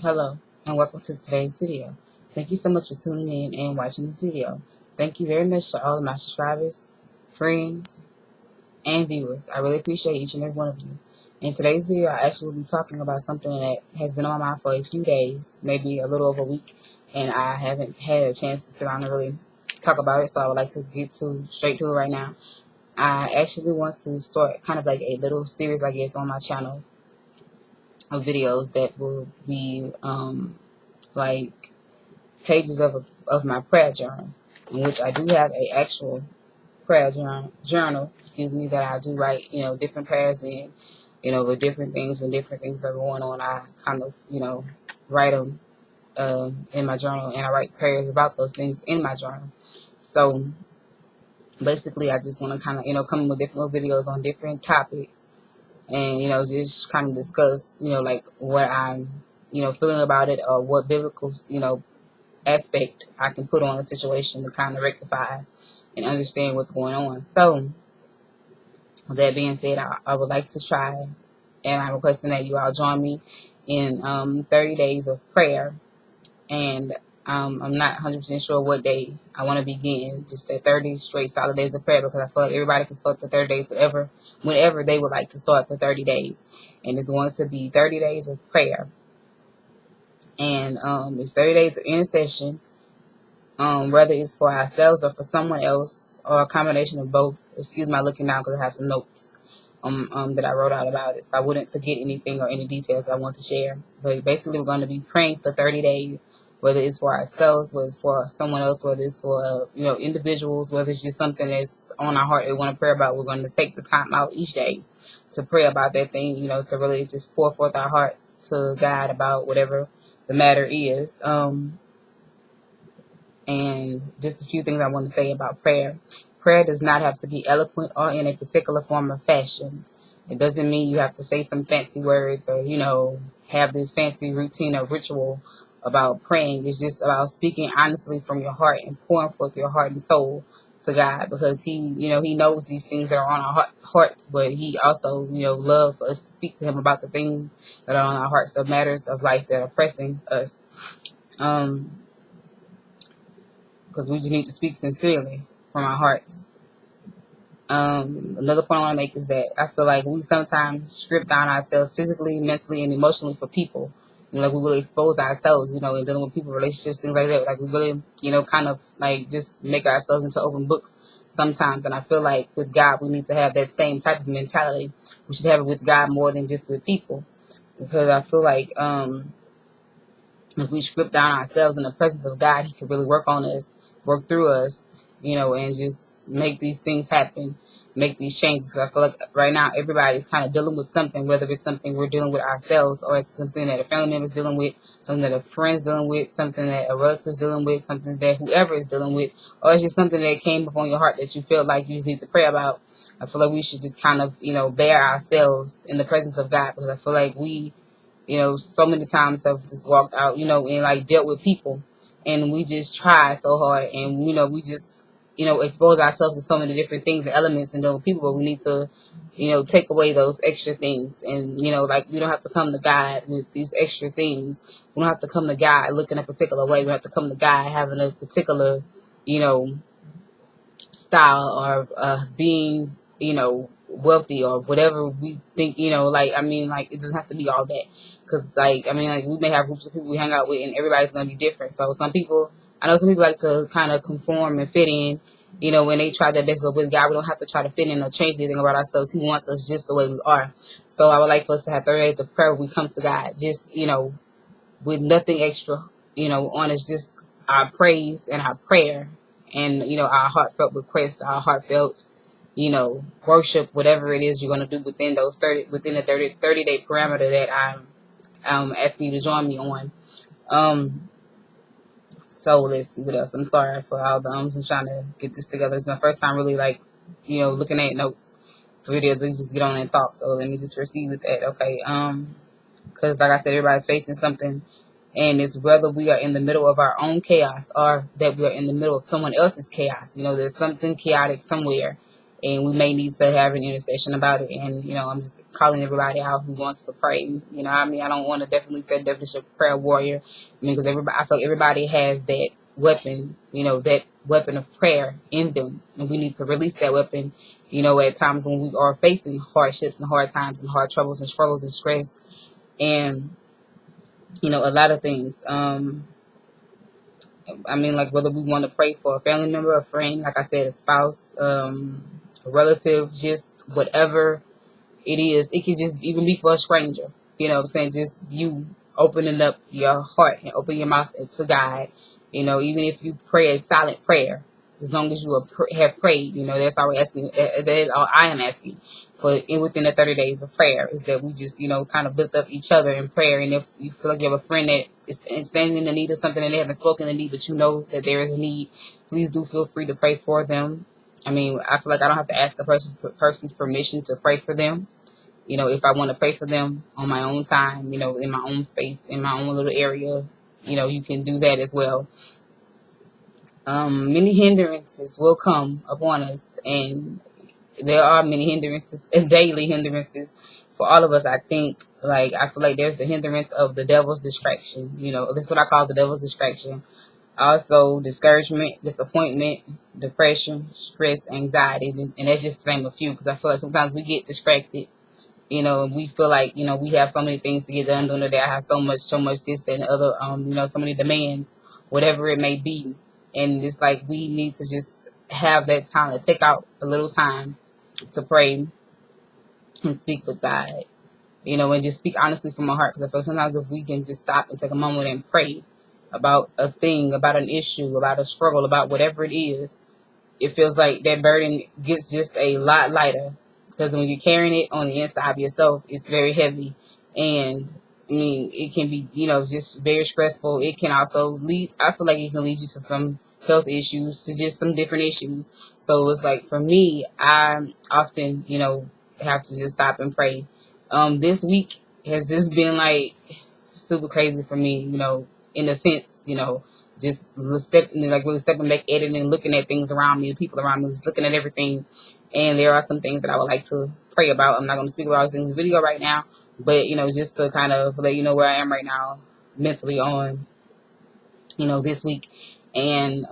Hello, and welcome to today's video. Thank you so much for tuning in and watching this video. Thank you very much to all of my subscribers, friends, and viewers. I really appreciate each and every one of you. In today's video, I actually will be talking about something that has been on my mind for a few days, maybe a little over a week, and I haven't had a chance to sit down and really talk about it, so I would like to get straight to it right now. I actually want to start kind of like a little series, I guess, on my channel of videos that will be like pages of my prayer journal, in which I do have a actual prayer journal, that I do write, different prayers in, with different things, when different things are going on, I kind of, write them in my journal, and I write prayers about those things in my journal. So basically, I just want to kind of, come with different little videos on different topics, and, just kind of discuss, like what I'm, feeling about it, or what biblical, aspect I can put on a situation to kind of rectify and understand what's going on. So, with that being said, I would like to try, and I'm requesting that you all join me in 30 days of prayer. And I'm not 100% sure what day I want to begin, just that 30 straight solid days of prayer, because I feel like everybody can start the 30 days whenever they would like to start the 30 days. And it's going to be 30 days of prayer. And it's 30 days of intercession, whether it's for ourselves or for someone else, or a combination of both. Excuse my looking down, because I have some notes that I wrote out about it, so I wouldn't forget anything or any details I want to share. But basically, we're going to be praying for 30 days, whether it's for ourselves, whether it's for someone else, whether it's for individuals, whether it's just something that's on our heart that we want to pray about. We're going to take the time out each day to pray about that thing, to really just pour forth our hearts to God about whatever the matter is. And just a few things I want to say about prayer. Prayer does not have to be eloquent or in a particular form or fashion. It doesn't mean you have to say some fancy words or, have this fancy routine or ritual about praying. It's just about speaking honestly from your heart and pouring forth your heart and soul to God, because He knows these things that are on our hearts, but He also, loves for us to speak to Him about the things that are on our hearts, the matters of life that are pressing us. Because we just need to speak sincerely from our hearts. Another point I want to make is that I feel like we sometimes strip down ourselves physically, mentally, and emotionally for people. Like we really expose ourselves, in dealing with people, relationships, things like that. Like we really, kind of like just make ourselves into open books sometimes. And I feel like with God, we need to have that same type of mentality. We should have it with God more than just with people. Because I feel like if we strip down ourselves in the presence of God, He can really work on us, work through us, and just make these things happen, make these changes. So I feel like right now everybody's kind of dealing with something, whether it's something we're dealing with ourselves, or it's something that a family member's dealing with, something that a friend's dealing with, something that a relative's dealing with, something that whoever is dealing with, or it's just something that came up on your heart that you feel like you just need to pray about. I feel like we should just kind of, bear ourselves in the presence of God, because I feel like we, so many times have just walked out, and like dealt with people, and we just try so hard, and, we just, expose ourselves to so many different things and elements and deal with people, but we need to, take away those extra things. And, like we don't have to come to God with these extra things. We don't have to come to God looking a particular way. We don't have to come to God having a particular, style, or being, wealthy, or whatever we think, it doesn't have to be all that. Because, we may have groups of people we hang out with, and everybody's going to be different. So I know some people like to kind of conform and fit in, when they try their best. But with God, we don't have to try to fit in or change anything about ourselves. He wants us just the way we are. So I would like for us to have 30 days of prayer when we come to God, just, with nothing extra, on us, just our praise and our prayer, and, our heartfelt request, our heartfelt, worship, whatever it is you're going to do within the 30-day parameter that I'm asking you to join me on. So let's see what else. I'm sorry for all the I'm trying to get this together. It's my first time really looking at notes for videos. Let's just get on and talk. So let me just proceed with that. Okay. Because like I said, everybody's facing something, and it's whether we are in the middle of our own chaos or that we are in the middle of someone else's chaos. There's something chaotic somewhere, and we may need to have an intercession about it. And, you know, I'm just calling everybody out who wants to pray. You know, I mean, I don't want to definitely say definition of prayer warrior. I mean, because I feel like everybody has that weapon, you know, that weapon of prayer in them. And we need to release that weapon, you know, at times when we are facing hardships and hard times and hard troubles and struggles and stress and, you know, a lot of things. I mean, like whether we want to pray for a family member, a friend, like I said, a spouse, a relative, just whatever it is. It can just even be for a stranger. You know what I'm saying? Just you opening up your heart and open your mouth to God. You know, even if you pray a silent prayer, as long as you have prayed, you know, that's all we're asking. That is all I am asking for within the 30 days of prayer, is that we just, you know, kind of lift up each other in prayer. And if you feel like you have a friend that is standing in the need of something and they haven't spoken the need, but you know that there is a need, please do feel free to pray for them. I mean, I feel like I don't have to ask a person's permission to pray for them. You know, if I want to pray for them on my own time, you know, in my own space, in my own little area, you know, you can do that as well. Many hindrances will come upon us, and there are many hindrances, daily hindrances for all of us. I think, like, I feel like there's the hindrance of the devil's distraction. You know, that's what I call the devil's distraction. Also, discouragement, disappointment, depression, stress, anxiety, and that's just to name a few, because I feel like sometimes we get distracted. You know, we feel like, you know, we have so many things to get done during the day. I have so much this, that, and the other, you know, so many demands, whatever it may be. And it's like we need to just have that time to take out a little time to pray and speak with God, you know, and just speak honestly from my heart. Because I feel sometimes if we can just stop and take a moment and pray about a thing, about an issue, about a struggle, about whatever it is, it feels like that burden gets just a lot lighter. Because when you're carrying it on the inside of yourself, it's very heavy. And, I mean, it can be, you know, just very stressful. It can also lead, I feel like it can lead you to some health issues, to just some different issues. So it's like, for me, I often, you know, have to just stop and pray. This week has just been, like, super crazy for me, you know, in a sense, you know, just really stepping back at it and looking at things around me, the people around me, just looking at everything. And there are some things that I would like to pray about. I'm not going to speak about in the video right now, but, you know, just to kind of let you know where I am right now mentally on, you know, this week. And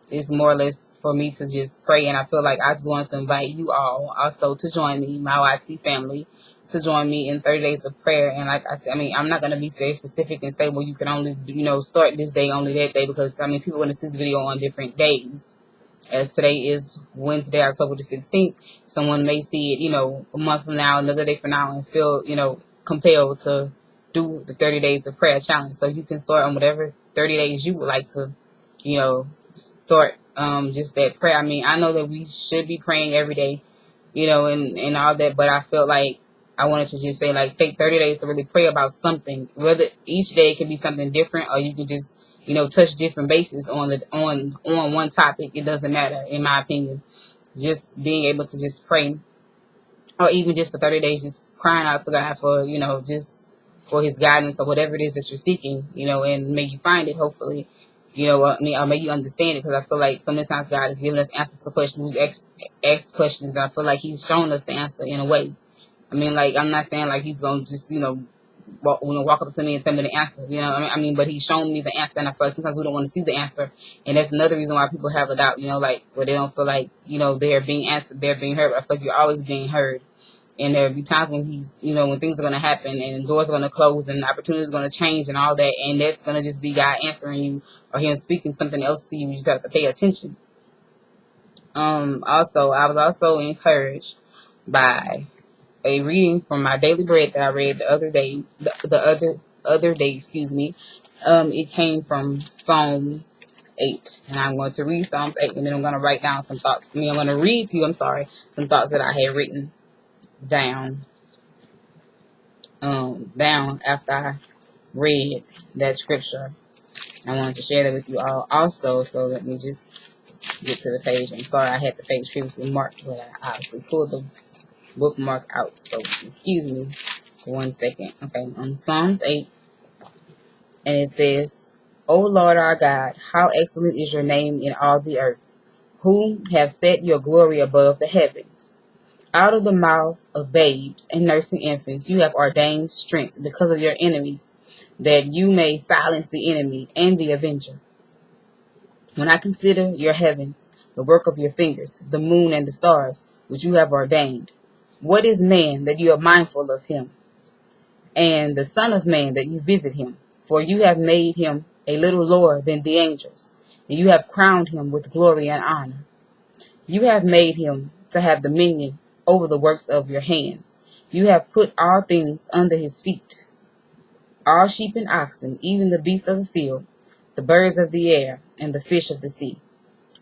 it's more or less for me to just pray. And I feel like I just want to invite you all also to join me, my YT family, to join me in 30 days of prayer. And like I said, I mean, I'm not going to be very specific and say, well, you can only, you know, start this day, only that day, because, I mean, people are going to see this video on different days. As today is Wednesday, October the 16th, someone may see it, you know, a month from now, another day from now, and feel, you know, compelled to do the 30 days of prayer challenge. So you can start on whatever 30 days you would like to, you know, start just that prayer. I mean, I know that we should be praying every day, you know, and all that, but I felt like I wanted to just say, like, take 30 days to really pray about something. Whether each day can be something different, or you can just, you know, touch different bases on one topic. It doesn't matter, in my opinion. Just being able to just pray, or even just for 30 days, just crying out to God for, you know, just for His guidance or whatever it is that you're seeking, you know, and may you find it, hopefully, you know, I mean, or may you understand it, because I feel like so many times God has given us answers to questions. We've asked questions, and I feel like He's shown us the answer in a way. I mean, like, I'm not saying like He's going to just, you know, walk up to me and tell me the answer, you know. I mean, but He's shown me the answer, and I feel like sometimes we don't want to see the answer, and that's another reason why people have a doubt, you know, like, where they don't feel like, you know, they're being answered, they're being heard. I feel like you're always being heard, and there'll be times when He's, you know, when things are going to happen, and doors are going to close, and opportunities are going to change, and all that, and that's going to just be God answering you, or Him speaking something else to you. You just have to pay attention. Also, I was also encouraged by a reading from my daily bread that I read the other day, excuse me. It came from Psalms 8, and I'm going to read Psalms 8, and then I'm going to write down some thoughts. I'm going to read to you, some thoughts that I had written down after I read that scripture. I wanted to share that with you all also, so let me just get to the page. I'm sorry I had the page previously marked, but I obviously pulled the bookmark out, so excuse me for 1 second. Okay, on Psalms 8, and it says, O Lord our God, how excellent is your name in all the earth. who have set your glory above the heavens. Out of the mouth of babes and nursing infants you have ordained strength because of your enemies, that you may silence the enemy and the avenger. When I consider your heavens, the work of your fingers, the moon and the stars, which you have ordained, what is man that you are mindful of him, and the Son of Man that you visit him? For you have made him a little lower than the angels, and you have crowned him with glory and honor. You have made him to have dominion over the works of your hands. You have put all things under his feet, all sheep and oxen, even the beasts of the field, the birds of the air, and the fish of the sea,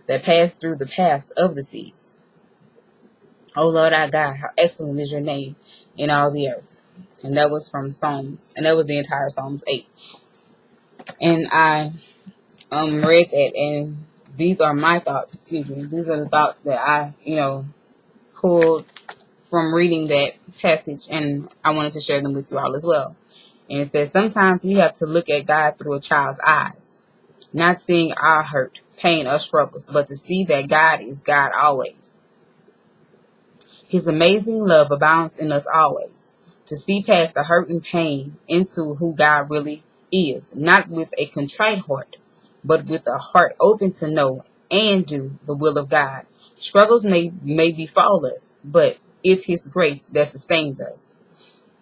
that pass through the paths of the seas. O Lord our God, how excellent is your name in all the earth. And that was from Psalms, and that was the entire Psalms 8. And I read that, and these are my thoughts, these are the thoughts that I, pulled from reading that passage, and I wanted to share them with you all as well. And it says, sometimes we have to look at God through a child's eyes, not seeing our hurt, pain, or struggles, but to see that God is God always. His amazing love abounds in us always, to see past the hurt and pain into who God really is, not with a contrite heart, but with a heart open to know and do the will of God. Struggles may befall us, but it's his grace that sustains us.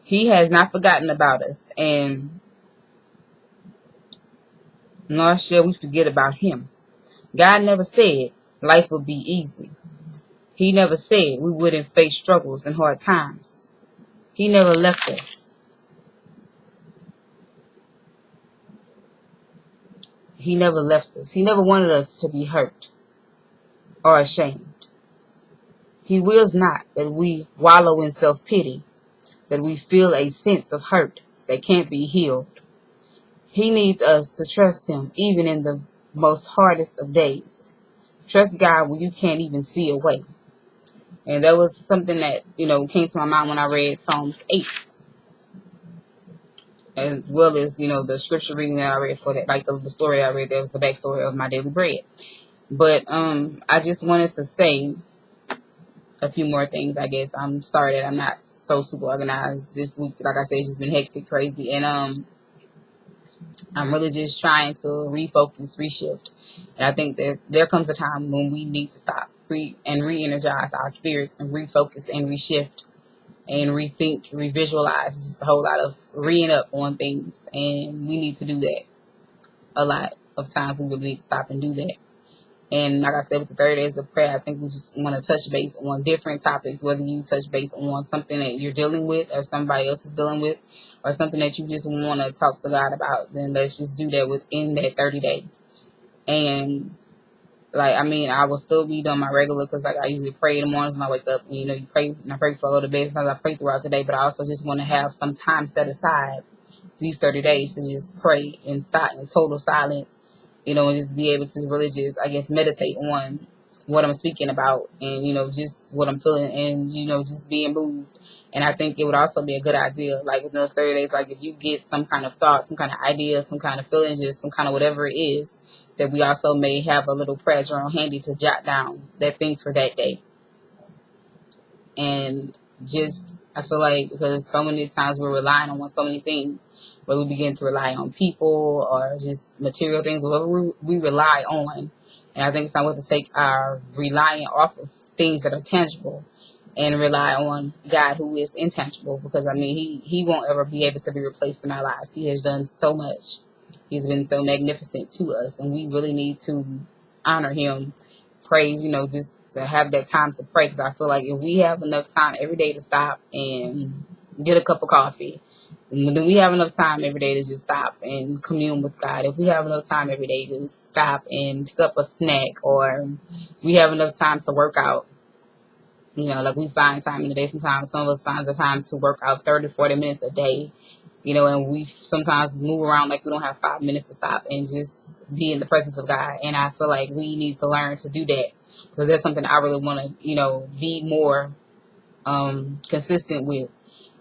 He has not forgotten about us, and nor shall we forget about him. God never said life would be easy. He never said we wouldn't face struggles and hard times. He never left us. He never left us. He never wanted us to be hurt or ashamed. He wills not that we wallow in self-pity, that we feel a sense of hurt that can't be healed. He needs us to trust him even in the most hardest of days. Trust God when you can't even see a way. And that was something that, came to my mind when I read Psalms 8. As well as, the scripture reading that I read for that, like the story that I read, that was the backstory of my daily bread. But I just wanted to say a few more things, I guess. I'm sorry that I'm not so super organized this week. Like I said, it's just been hectic, crazy. And I'm really just trying to refocus, reshift. And I think that there comes a time when we need to stop and re-energize our spirits and refocus and reshift and rethink, revisualize. It's just a whole lot of reading up on things. And we need to do that. A lot of times we really need to stop and do that. And like I said, with the 30 days of prayer, I think we just want to touch base on different topics, whether you touch base on something that you're dealing with or somebody else is dealing with, or something that you just want to talk to God about, then let's just do that within that 30 days. And I will still be doing my regular, because I usually pray in the mornings when I wake up. And, you pray, and I pray for a little bit. Sometimes I pray throughout the day, but I also just want to have some time set aside these 30 days to just pray in total silence. And just be able to really just, meditate on what I'm speaking about and, just what I'm feeling and, just being moved. And I think it would also be a good idea, like within those 30 days, like if you get some kind of thought, some kind of idea, some kind of feeling, just some kind of whatever it is, that we also may have a little prayer journal handy to jot down that thing for that day. And just, I feel like because so many times we're relying on so many things, where we begin to rely on people or just material things, whatever we rely on. And I think it's time we have to take our relying off of things that are tangible and rely on God, who is intangible, because he won't ever be able to be replaced in our lives. He has done so much. He's been so magnificent to us, and we really need to honor him, praise, just to have that time to pray. Because I feel like if we have enough time every day to stop and get a cup of coffee, then we have enough time every day to just stop and commune with God. If we have enough time every day to stop and pick up a snack, or we have enough time to work out, like we find time in the day. Sometimes some of us find the time to work out 30, 40 minutes a day, and we sometimes move around like we don't have 5 minutes to stop and just be in the presence of God. And I feel like we need to learn to do that, because that's something I really want to, be more consistent with.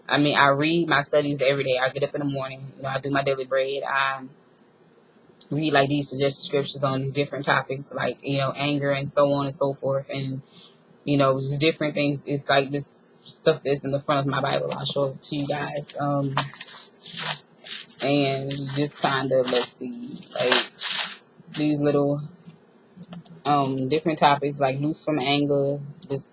I read my studies every day. I get up in the morning, I do my daily bread. read like these suggested scriptures on these different topics, like, anger and so on and so forth, and just different things. It's like this stuff that's in the front of my Bible. I'll show it to you guys. And just kind of, let's see, like these little different topics, like loose from anger,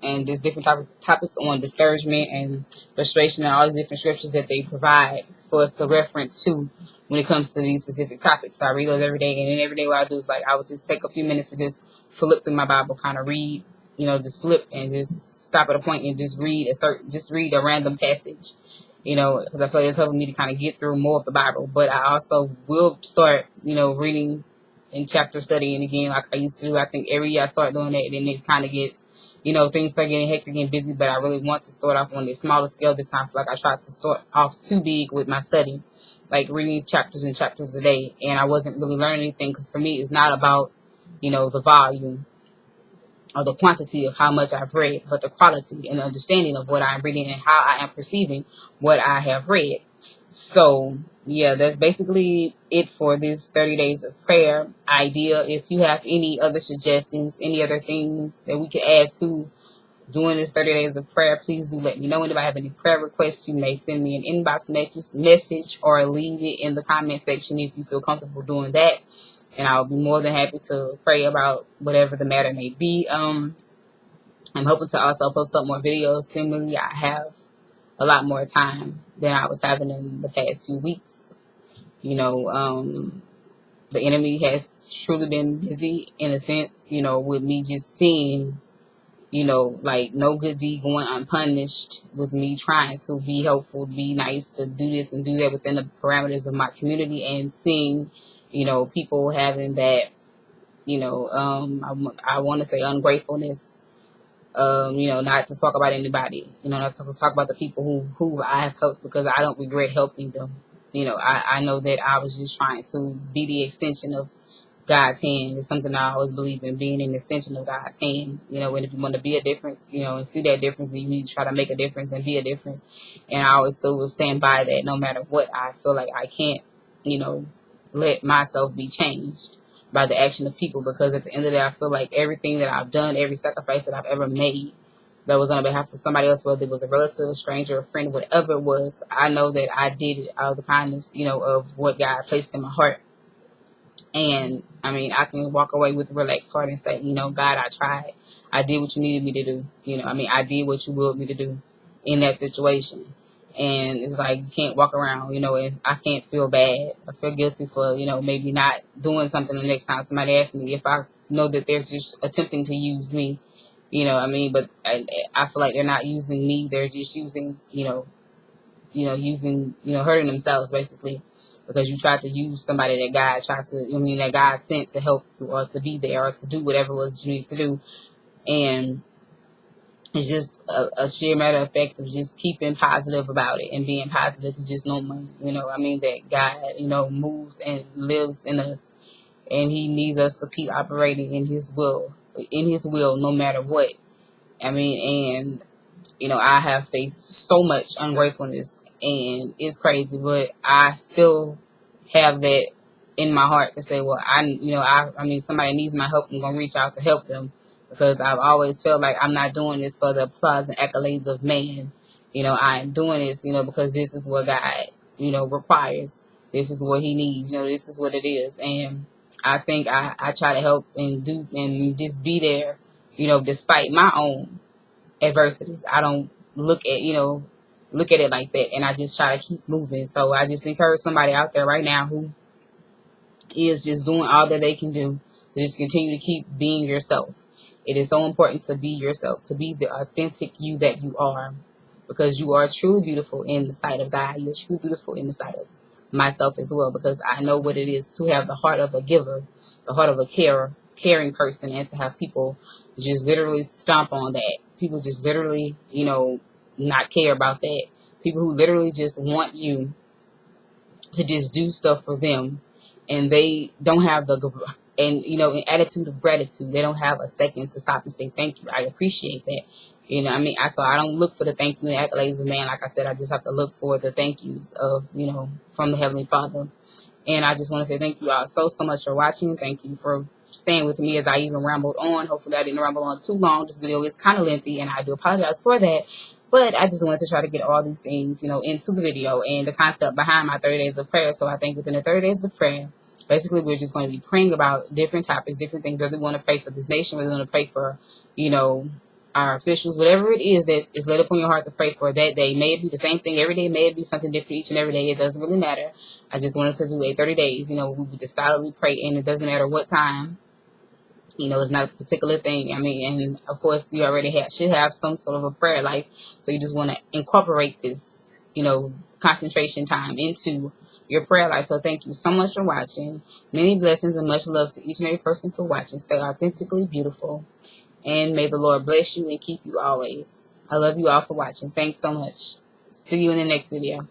and just different topics on discouragement and frustration, and all these different scriptures that they provide for us to reference to when it comes to these specific topics. So I read those every day, and then every day what I do is, like, I would just take a few minutes to just flip through my Bible, kind of read, just flip and just stop at a point and just read a random passage, because I feel like it's helping me to kind of get through more of the Bible. But I also will start, reading and chapter studying again like I used to do. I think every year I start doing that, and then it kind of gets, things start getting hectic and busy, but I really want to start off on a smaller scale this time. I feel like I tried to start off too big with my study, like reading chapters and chapters a day, and I wasn't really learning anything, because for me it's not about, the volume or the quantity of how much I've read, but the quality and understanding of what I'm reading and how I am perceiving what I have read. So, yeah, that's basically it for this 30 days of prayer idea. If you have any other suggestions, any other things that we could add to doing this 30 days of prayer, please do let me know. And if I have any prayer requests, you may send me an inbox message or leave it in the comment section if you feel comfortable doing that. And I'll be more than happy to pray about whatever the matter may be. I'm hoping to also post up more videos. Similarly, I have a lot more time than I was having in the past few weeks. The enemy has truly been busy in a sense, with me just seeing, like no good deed going unpunished, with me trying to be helpful, be nice, to do this and do that within the parameters of my community, and seeing, people having that, I want to say ungratefulness, not to talk about anybody, not to talk about the people who I have helped, because I don't regret helping them. I know that I was just trying to be the extension of God's hand. It's something I always believe in, being an extension of God's hand. And if you want to be a difference, and see that difference, then you need to try to make a difference and be a difference. And I always still will stand by that, no matter what. I feel like I can't, let myself be changed by the action of people, because at the end of the day, I feel like everything that I've done, every sacrifice that I've ever made that was on behalf of somebody else, whether it was a relative, a stranger, a friend, whatever it was, I know that I did it out of the kindness, of what God placed in my heart. And I mean, I can walk away with a relaxed heart and say, God, I tried. I did what you needed me to do. I did what you willed me to do in that situation. And it's like, you can't walk around, and I can't feel bad. I feel guilty for, maybe not doing something the next time somebody asks me, if I know that they're just attempting to use me, but I feel like they're not using me. They're just using, hurting themselves basically, because you tried to use somebody that that God sent to help you, or to be there, or to do whatever it was you need to do. And it's just a sheer matter of fact of just keeping positive about it and being positive, and just knowing, that God, moves and lives in us, and He needs us to keep operating in His will, no matter what. And I have faced so much ungratefulness, and it's crazy, but I still have that in my heart to say, well, somebody needs my help. I'm gonna reach out to help them, because I've always felt like I'm not doing this for the applause and accolades of man. I'm doing this, because this is what God, requires. This is what He needs. This is what it is. And I think I try to help and do and just be there, despite my own adversities. I don't look at it like that, and I just try to keep moving. So I just encourage somebody out there right now who is just doing all that they can do to just continue to keep being yourself. It is so important to be yourself, to be the authentic you that you are, because you are truly beautiful in the sight of God. You're truly beautiful in the sight of myself as well, because I know what it is to have the heart of a giver, the heart of a caring person, and to have people just literally stomp on that. People just literally, not care about that. People who literally just want you to just do stuff for them, and they don't have an attitude of gratitude. They don't have a second to stop and say thank you. I appreciate that. So I don't look for the thank you and accolades of man. Like I said, I just have to look for the thank yous of, from the Heavenly Father. And I just want to say thank you all so much for watching. Thank you for staying with me as I even rambled on. Hopefully I didn't ramble on too long. This video is kind of lengthy, and I do apologize for that. But I just wanted to try to get all these things, into the video and the concept behind my 30 days of prayer. So I think within the 30 days of prayer, basically we're just going to be praying about different topics, different things. Whether we want to pray for this nation, whether we want to pray for, our officials, whatever it is that is laid upon your heart to pray for that day. May it be the same thing every day, may it be something different each and every day. It doesn't really matter. I just wanted to do a 30 days, we would just silently pray, and it doesn't matter what time. It's not a particular thing. And of course you already should have some sort of a prayer life. So you just want to incorporate this, concentration time into your prayer life. So thank you so much for watching. Many blessings and much love to each and every person for watching. Stay authentically beautiful. And may the Lord bless you and keep you always. I love you all for watching. Thanks so much. See you in the next video.